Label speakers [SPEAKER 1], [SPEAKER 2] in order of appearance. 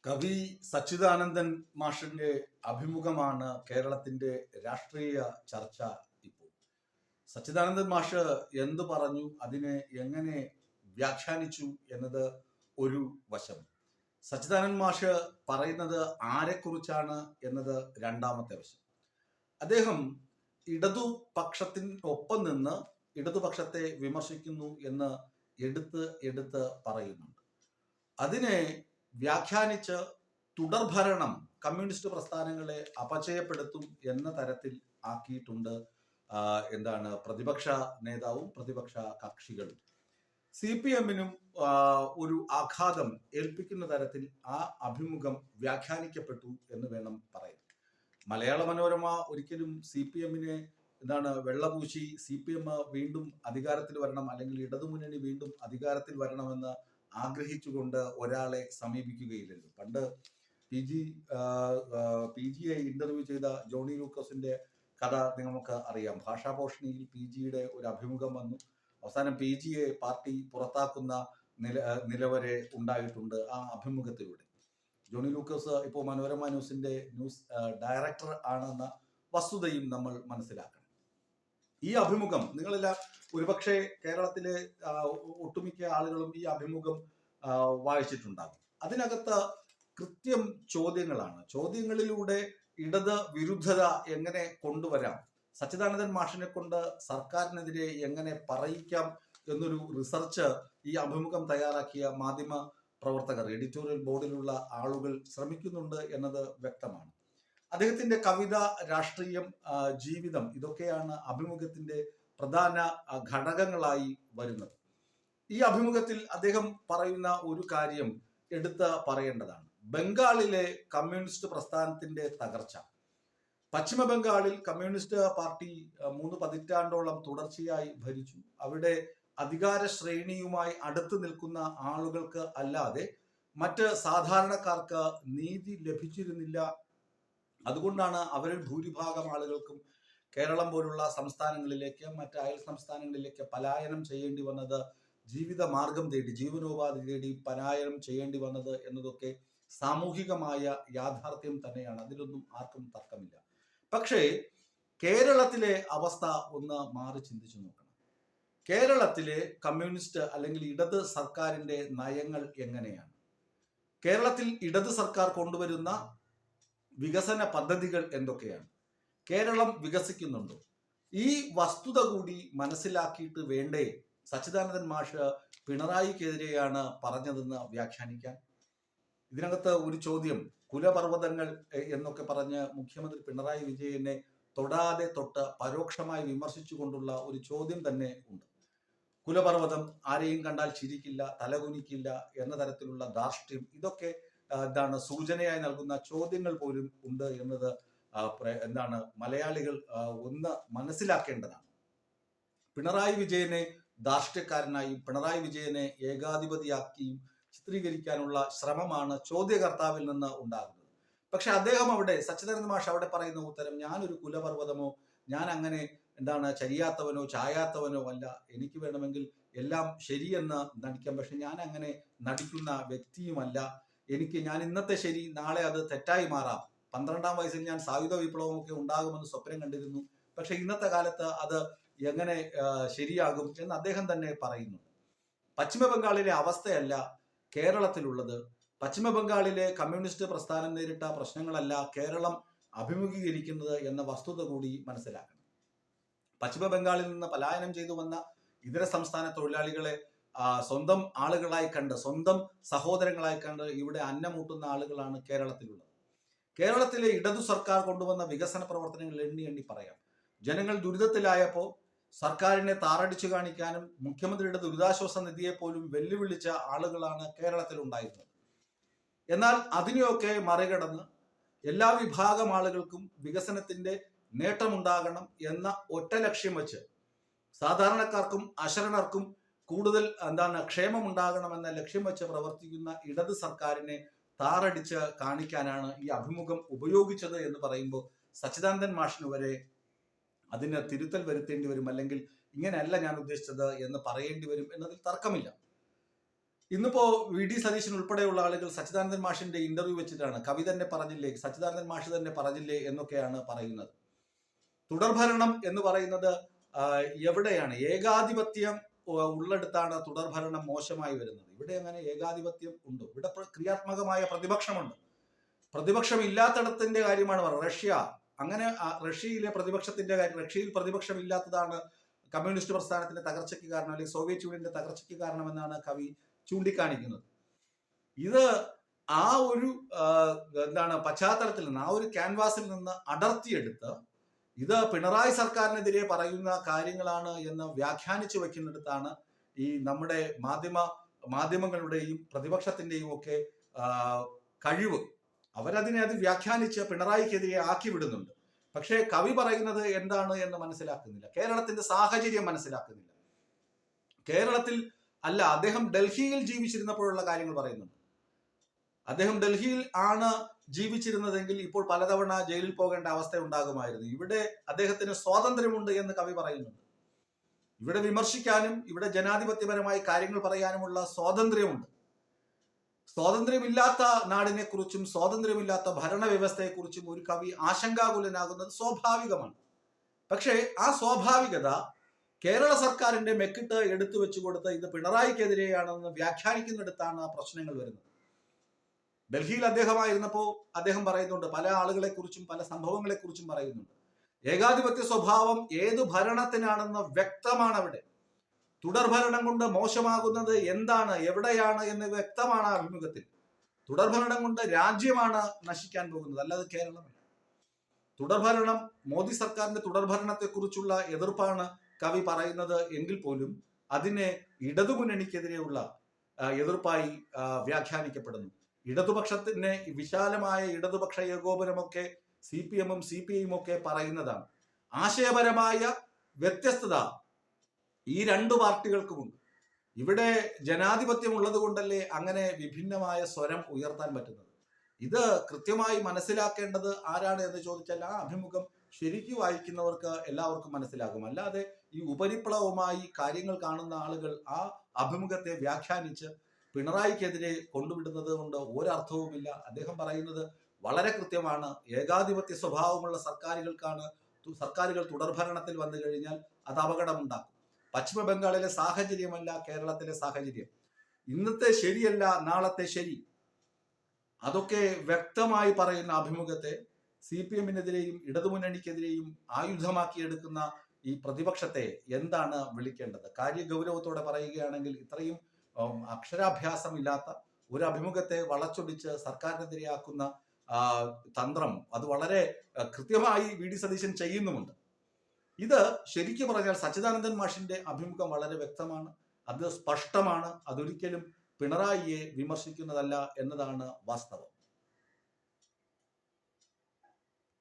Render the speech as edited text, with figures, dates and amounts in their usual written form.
[SPEAKER 1] കവി സച്ചിദാനന്ദൻ മാഷിന്റെ അഭിമുഖമാണ് കേരളത്തിന്റെ രാഷ്ട്രീയ ചർച്ച ഇപ്പോൾ. സച്ചിദാനന്ദൻ മാഷ് എന്തു പറഞ്ഞു, അതിനെ എങ്ങനെ വ്യാഖ്യാനിച്ചു എന്നത് ഒരു വശം. സച്ചിദാനന്ദൻ മാഷ് പറയുന്നത് ആരെക്കുറിച്ചാണ് എന്നത് രണ്ടാമത്തെ വശം. അദ്ദേഹം ഇടതുപക്ഷത്തിനൊപ്പം നിന്ന് ഇടതുപക്ഷത്തെ വിമർശിക്കുന്നു എന്ന് എടുത്ത് പറയുന്നുണ്ട്. അതിനെ വ്യാഖ്യാനിച്ച് തുടർഭരണം കമ്മ്യൂണിസ്റ്റ് പ്രസ്ഥാനങ്ങളെ അപചയപ്പെടുത്തും എന്ന തരത്തിൽ ആക്കിയിട്ടുണ്ട് പ്രതിപക്ഷ നേതാവും പ്രതിപക്ഷ കക്ഷികളും. CPM-നും ഒരു ആഘാതം ഏൽപ്പിക്കുന്ന തരത്തിൽ ആ അഭിമുഖം വ്യാഖ്യാനിക്കപ്പെട്ടു എന്ന് വേണം പറയാൻ. മലയാള മനോരമ ഒരിക്കലും CPM-നെ വെള്ളപൂശി CPM വീണ്ടും അധികാരത്തിൽ വരണം, അല്ലെങ്കിൽ ഇടതുമുന്നണി വീണ്ടും അധികാരത്തിൽ വരണമെന്ന് ആഗ്രഹിച്ചുകൊണ്ട് ഒരാളെ സമീപിക്കുകയില്ലല്ലോ. പണ്ട് PGയെ ഇന്റർവ്യൂ ചെയ്ത ജോണി ലൂക്കോസിന്റെ കഥ നമുക്ക് അറിയാം. ഭാഷാപോഷണിയിൽ PGയുടെ ഒരു അഭിമുഖം വന്നു. അവസാനം PGയെ പാർട്ടി പുറത്താക്കുന്ന നിലവരെ ഉണ്ടായിട്ടുണ്ട് ആ അഭിമുഖത്തിലൂടെ. ജോണി ലൂക്കോസ് ഇപ്പോൾ മനോരമ ന്യൂസിന്റെ ന്യൂസ് ഡയറക്ടർ ആണെന്ന വസ്തുതയും നമ്മൾ മനസ്സിലാക്കണം. ഈ അഭിമുഖം നിങ്ങളെല്ലാം ഒരുപക്ഷെ കേരളത്തിലെ ഒട്ടുമിക്ക ആളുകളും ഈ അഭിമുഖം വായിച്ചിട്ടുണ്ടാകും. അതിനകത്ത് കൃത്യം ചോദ്യങ്ങളാണ്. ചോദ്യങ്ങളിലൂടെ ഇടത് വിരുദ്ധത എങ്ങനെ കൊണ്ടുവരാം, സച്ചിദാനന്ദൻ മാഷിനെ കൊണ്ട് സർക്കാരിനെതിരെ എങ്ങനെ പറയിക്കാം എന്നൊരു റിസർച്ച് ഈ അഭിമുഖം തയ്യാറാക്കിയ മാധ്യമ പ്രവർത്തകർ, എഡിറ്റോറിയൽ ബോർഡിലുള്ള ആളുകൾ ശ്രമിക്കുന്നുണ്ട് എന്നത് വ്യക്തമാണ്. അദ്ദേഹത്തിന്റെ കവിത, രാഷ്ട്രീയം, ജീവിതം ഇതൊക്കെയാണ് അഭിമുഖത്തിന്റെ പ്രധാന ഘടകങ്ങളായി വരുന്നത്. ഈ അഭിമുഖത്തിൽ അദ്ദേഹം പറയുന്ന ഒരു കാര്യം എടുത്ത് പറയേണ്ടതാണ്. ബംഗാളിലെ കമ്മ്യൂണിസ്റ്റ് പ്രസ്ഥാനത്തിന്റെ തകർച്ച. പശ്ചിമ ബംഗാളിൽ കമ്മ്യൂണിസ്റ്റ് പാർട്ടി 3 പതിറ്റാണ്ടോളം തുടർച്ചയായി ഭരിച്ചു. അവിടെ അധികാര ശ്രേണിയുമായി അടുത്ത് നിൽക്കുന്ന ആളുകൾക്ക് അല്ലാതെ മറ്റ് സാധാരണക്കാർക്ക് നീതി ലഭിച്ചിരുന്നില്ല. അതുകൊണ്ടാണ് അവരിൽ ഭൂരിഭാഗം ആളുകൾക്കും കേരളം പോലുള്ള സംസ്ഥാനങ്ങളിലേക്ക്, മറ്റ് അയൽ സംസ്ഥാനങ്ങളിലേക്ക് പലായനം ചെയ്യേണ്ടി വന്നത്, ജീവിത മാർഗം തേടി, ജീവനോപാധി തേടി പലായനം ചെയ്യേണ്ടി വന്നത് എന്നതൊക്കെ സാമൂഹികമായ യാഥാർത്ഥ്യം തന്നെയാണ്. അതിലൊന്നും ആർക്കും തർക്കമില്ല. പക്ഷേ കേരളത്തിലെ അവസ്ഥ ഒന്ന് മാറി ചിന്തിച്ചു നോക്കണം. കേരളത്തിലെ കമ്മ്യൂണിസ്റ്റ് അല്ലെങ്കിൽ ഇടത് സർക്കാരിന്റെ നയങ്ങൾ എങ്ങനെയാണ്? കേരളത്തിൽ ഇടത് സർക്കാർ കൊണ്ടുവരുന്ന വികസന പദ്ധതികൾ എന്തൊക്കെയാണ്? കേരളം വികസിക്കുന്നുണ്ടോ? ഈ വസ്തുത കൂടി മനസ്സിലാക്കിയിട്ട് വേണ്ടേ സച്ചിദാനന്ദൻ മാഷ് പിണറായിക്കെതിരെയാണ് പറഞ്ഞതെന്ന് വ്യാഖ്യാനിക്കാൻ? ഇതിനകത്ത് ഒരു ചോദ്യം, കുലപർവ്വതങ്ങൾ എന്നൊക്കെ പറഞ്ഞ് മുഖ്യമന്ത്രി പിണറായി വിജയനെ തൊടാതെ തൊട്ട് പരോക്ഷമായി വിമർശിച്ചുകൊണ്ടുള്ള ഒരു ചോദ്യം തന്നെ ഉണ്ട്. കുലപർവ്വതം ആരെയും കണ്ടാൽ ചിരിക്കില്ല, തലകുനിക്കില്ല എന്ന തരത്തിലുള്ള ധാർഷ്ട്യം, ഇതൊക്കെ സൂചനയായി നൽകുന്ന ചോദ്യങ്ങൾ പോലും ഉണ്ട് എന്നത് മലയാളികൾ ഒന്ന് മനസ്സിലാക്കേണ്ടതാണ്. പിണറായി വിജയനെ ധാർഷ്ട്യക്കാരനായും പിണറായി വിജയനെ ഏകാധിപതിയാക്കിയും ചിത്രീകരിക്കാനുള്ള ശ്രമമാണ് ചോദ്യകർത്താവിൽ നിന്ന് ഉണ്ടാകുന്നത്. പക്ഷെ അദ്ദേഹം സച്ചിദാനന്ദ മാഷ് അവിടെ പറയുന്ന ഉത്തരം, ഞാനൊരു കുലപർവ്വതമോ, ഞാൻ അങ്ങനെ ചരിയാത്തവനോ ചായാത്തവനോ അല്ല, എനിക്ക് വേണമെങ്കിൽ എല്ലാം ശരിയെന്ന് നടിക്കാം, പക്ഷെ ഞാൻ അങ്ങനെ നടിക്കുന്ന വ്യക്തിയുമല്ല. ഞാൻ ഇന്നത്തെ ശരി നാളെ അത് തെറ്റായി മാറാം. 12-ാം വയസ്സിൽ ഞാൻ സായുധ വിപ്ലവമൊക്കെ ഉണ്ടാകുമെന്ന് സ്വപ്നം കണ്ടിരുന്നു, പക്ഷെ ഇന്നത്തെ കാലത്ത് അത് എങ്ങനെ ശരിയാകും എന്ന് അദ്ദേഹം തന്നെ പറയുന്നു. പശ്ചിമ ബംഗാളിലെ അവസ്ഥയല്ല കേരളത്തിലുള്ളത്. പശ്ചിമ ബംഗാളിലെ കമ്മ്യൂണിസ്റ്റ് പ്രസ്ഥാനം നേരിട്ട പ്രശ്നങ്ങളല്ല കേരളം അഭിമുഖീകരിക്കുന്നത് എന്ന വസ്തുത കൂടി മനസ്സിലാക്കണം. പശ്ചിമ ബംഗാളിൽ നിന്ന് പലായനം ചെയ്തു വന്ന ഇതര സംസ്ഥാന തൊഴിലാളികളെ സ്വന്തം ആളുകളായി കണ്ട്, സ്വന്തം സഹോദരങ്ങളായി കണ്ട് ഇവിടെ അന്നമൂട്ടുന്ന ആളുകളാണ് കേരളത്തിലുള്ളത്. കേരളത്തിലെ ഇടതു സർക്കാർ കൊണ്ടുവന്ന വികസന പ്രവർത്തനങ്ങൾ എണ്ണി പറയാം. ജനങ്ങൾ ദുരിതത്തിലായപ്പോൾ സർക്കാരിനെ താറടിച്ചു കാണിക്കാനും മുഖ്യമന്ത്രിയുടെ ദുരിതാശ്വാസ നിധിയെ പോലും വെല്ലുവിളിച്ച ആളുകളാണ് കേരളത്തിൽ ഉണ്ടായിരുന്നത്. എന്നാൽ അതിനെയൊക്കെ മറികടന്ന് എല്ലാ വിഭാഗം ആളുകൾക്കും വികസനത്തിന്റെ നേട്ടമുണ്ടാകണം എന്ന ഒറ്റ ലക്ഷ്യം വെച്ച്, സാധാരണക്കാർക്കും അശരണർക്കും കൂടുതൽ ക്ഷേമമുണ്ടാകണമെന്ന ലക്ഷ്യം വെച്ച് പ്രവർത്തിക്കുന്ന ഇടത് സർക്കാരിനെ താറടിച്ച് കാണിക്കാനാണ് ഈ അഭിമുഖം ഉപയോഗിച്ചത് എന്ന് പറയുമ്പോൾ സച്ചിദാനന്ദൻ മാഷിന് വരെ അതിന് തിരുത്തൽ വരുത്തേണ്ടി വരും, അല്ലെങ്കിൽ ഇങ്ങനെയല്ല ഞാൻ ഉദ്ദേശിച്ചത് എന്ന് പറയേണ്ടി വരും എന്നതിൽ തർക്കമില്ല. ഇന്നിപ്പോ വി ഡി സതീശൻ ഉൾപ്പെടെയുള്ള ആളുകൾ സച്ചിദാനന്ദൻ മാഷിന്റെ ഇന്റർവ്യൂ വെച്ചിട്ടാണ് കവി തന്നെ പറഞ്ഞില്ലേ, സച്ചിദാനന്ദൻ മാഷ് തന്നെ പറഞ്ഞില്ലേ എന്നൊക്കെയാണ് പറയുന്നത്. തുടർഭരണം എന്ന് പറയുന്നത് എവിടെയാണ് ഏകാധിപത്യം ഉള്ളിടത്താണ് തുടർഭരണം മോശമായി വരുന്നത്. ഇവിടെ അങ്ങനെ ഏകാധിപത്യം ഉണ്ടോ? ഇവിടെ ക്രിയാത്മകമായ പ്രതിപക്ഷമുണ്ട്. പ്രതിപക്ഷം ഇല്ലാത്തിടത്തിന്റെ കാര്യമാണ് പറയുന്നത്. റഷ്യ, അങ്ങനെ റഷ്യയിലെ പ്രതിപക്ഷത്തിന്റെ കാര്യം, റഷ്യയിൽ പ്രതിപക്ഷം ഇല്ലാത്തതാണ് കമ്മ്യൂണിസ്റ്റ് പ്രസ്ഥാനത്തിന്റെ തകർച്ചയ്ക്ക് കാരണം, അല്ലെങ്കിൽ സോവിയറ്റ് യൂണിയന്റെ തകർച്ചയ്ക്ക് കാരണമെന്നാണ് കവി ചൂണ്ടിക്കാണിക്കുന്നത്. ഇത് ആ ഒരു പശ്ചാത്തലത്തിൽ നിന്ന്, ആ ഒരു ക്യാൻവാസിൽ നിന്ന് അടർത്തിയെടുത്ത് ഇത് പിണറായി സർക്കാരിനെതിരെ പറയുന്ന കാര്യങ്ങളാണ് എന്ന് വ്യാഖ്യാനിച്ചു വെക്കുന്നിടത്താണ് ഈ നമ്മുടെ മാധ്യമങ്ങളുടെയും പ്രതിപക്ഷത്തിന്റെയും ഒക്കെ കഴിവ്. അവരതിനെ അത് വ്യാഖ്യാനിച്ച് പിണറായിക്കെതിരെ ആക്കി വിടുന്നുണ്ട്. പക്ഷേ കവി പറയുന്നത് എന്താണ് എന്ന് മനസ്സിലാക്കുന്നില്ല. കേരളത്തിന്റെ സാഹചര്യം മനസ്സിലാക്കുന്നില്ല. കേരളത്തിൽ അല്ല, അദ്ദേഹം ഡൽഹിയിൽ ജീവിച്ചിരുന്നപ്പോഴുള്ള കാര്യങ്ങൾ പറയുന്നുണ്ട്. അദ്ദേഹം ഡൽഹിയിൽ ആണ് ജീവിച്ചിരുന്നതെങ്കിൽ ഇപ്പോൾ പലതവണ ജയിലിൽ പോകേണ്ട അവസ്ഥ ഉണ്ടാകുമായിരുന്നു. ഇവിടെ അദ്ദേഹത്തിന് സ്വാതന്ത്ര്യമുണ്ട് എന്ന് കവി പറയുന്നുണ്ട്. ഇവിടെ വിമർശിക്കാനും ഇവിടെ ജനാധിപത്യപരമായി കാര്യങ്ങൾ പറയാനുമുള്ള സ്വാതന്ത്ര്യമുണ്ട്. സ്വാതന്ത്ര്യമില്ലാത്ത നാടിനെ കുറിച്ചും സ്വാതന്ത്ര്യമില്ലാത്ത ഭരണവ്യവസ്ഥയെക്കുറിച്ചും ഒരു കവി ആശങ്കാകുലനാകുന്നത് സ്വാഭാവികമാണ്. പക്ഷേ ആ സ്വാഭാവികത കേരള സർക്കാരിന്റെ മെക്കിട്ട് എടുത്തു വെച്ചു കൊടുത്ത് ഇത് പിണറായിക്കെതിരെയാണെന്ന് വ്യാഖ്യാനിക്കുന്നിടത്താണ് ആ പ്രശ്നങ്ങൾ വരുന്നത്. ഡൽഹിയിൽ അദ്ദേഹമായിരുന്നപ്പോൾ അദ്ദേഹം പറയുന്നുണ്ട്, പല ആളുകളെ കുറിച്ചും പല സംഭവങ്ങളെ കുറിച്ചും പറയുന്നുണ്ട്. ഏകാധിപത്യ സ്വഭാവം ഏതു ഭരണത്തിനാണെന്ന് വ്യക്തമാണ്. അവിടെ തുടർഭരണം കൊണ്ട് മോശമാകുന്നത് എന്താണ്, എവിടെയാണ് എന്ന് വ്യക്തമാണ് അഭിമുഖത്തിൽ. തുടർഭരണം കൊണ്ട് രാജ്യമാണ് നശിക്കാൻ പോകുന്നത്, അല്ലാതെ കേരളമല്ല. തുടർഭരണം, മോദി സർക്കാരിന്റെ തുടർഭരണത്തെക്കുറിച്ചുള്ള എതിർപ്പാണ് കവി പറയുന്നത് എങ്കിൽ പോലും അതിനെ ഇടതുമുന്നണിക്കെതിരെയുള്ള എതിർപ്പായി വ്യാഖ്യാനിക്കപ്പെടുന്നു. ഇടതുപക്ഷത്തിന് വിശാലമായ ഇടതുപക്ഷ ഏകോപനമൊക്കെ CPM-ഉം CPI-യും ഒക്കെ പറയുന്നതാണ്. ആശയപരമായ വ്യത്യസ്തത ഈ രണ്ടു പാർട്ടികൾക്കുമുണ്ട്. ഇവിടെ ജനാധിപത്യം ഉള്ളത് കൊണ്ടല്ലേ അങ്ങനെ വിഭിന്നമായ സ്വരം ഉയർത്താൻ പറ്റുന്നത്. ഇത് കൃത്യമായി മനസ്സിലാക്കേണ്ടത് ആരാണ് എന്ന് ചോദിച്ചാൽ ആ അഭിമുഖം ശരിക്കും വായിക്കുന്നവർക്ക് എല്ലാവർക്കും മനസ്സിലാകും. അല്ലാതെ ഈ ഉപരിപ്ലവമായി കാര്യങ്ങൾ കാണുന്ന ആളുകൾ ആ അഭിമുഖത്തെ വ്യാഖ്യാനിച്ച് പിണറായിക്കെതിരെ കൊണ്ടുവിടുന്നത് കൊണ്ട് ഒരർത്ഥവുമില്ല. അദ്ദേഹം പറയുന്നത് വളരെ കൃത്യമാണ്. ഏകാധിപത്യ സ്വഭാവമുള്ള സർക്കാരുകൾ തുടർഭരണത്തിൽ വന്നു കഴിഞ്ഞാൽ അത് അപകടമുണ്ടാക്കും. പശ്ചിമ ബംഗാളിലെ സാഹചര്യമല്ല കേരളത്തിലെ സാഹചര്യം. ഇന്നത്തെ ശരിയല്ല നാളത്തെ ശരി. അതൊക്കെ വ്യക്തമായി പറയുന്ന അഭിമുഖത്തെ CPM-നെതിരെയും ഇടതുമുന്നണിക്കെതിരെയും ആയുധമാക്കിയെടുക്കുന്ന ഈ പ്രതിപക്ഷത്തെ എന്താണ് വിളിക്കേണ്ടത്? കാര്യഗൗരവത്തോടെ പറയുകയാണെങ്കിൽ ഇത്രയും അക്ഷരാഭ്യാസം ഇല്ലാത്ത ഒരു അഭിമുഖത്തെ വളച്ചൊടിച്ച് സർക്കാരിനെതിരെയാക്കുന്ന തന്ത്രം അത് വളരെ കൃത്യമായി വി ഡി സതീശൻ ചെയ്യുന്നുമുണ്ട്. ഇത് ശരിക്കും പറഞ്ഞാൽ സച്ചിദാനന്ദൻ മാഷിന്റെ അഭിമുഖം വളരെ വ്യക്തമാണ്, അത് സ്പഷ്ടമാണ്. അതൊരിക്കലും പിണറായിയെ വിമർശിക്കുന്നതല്ല എന്നതാണ് വാസ്തവം.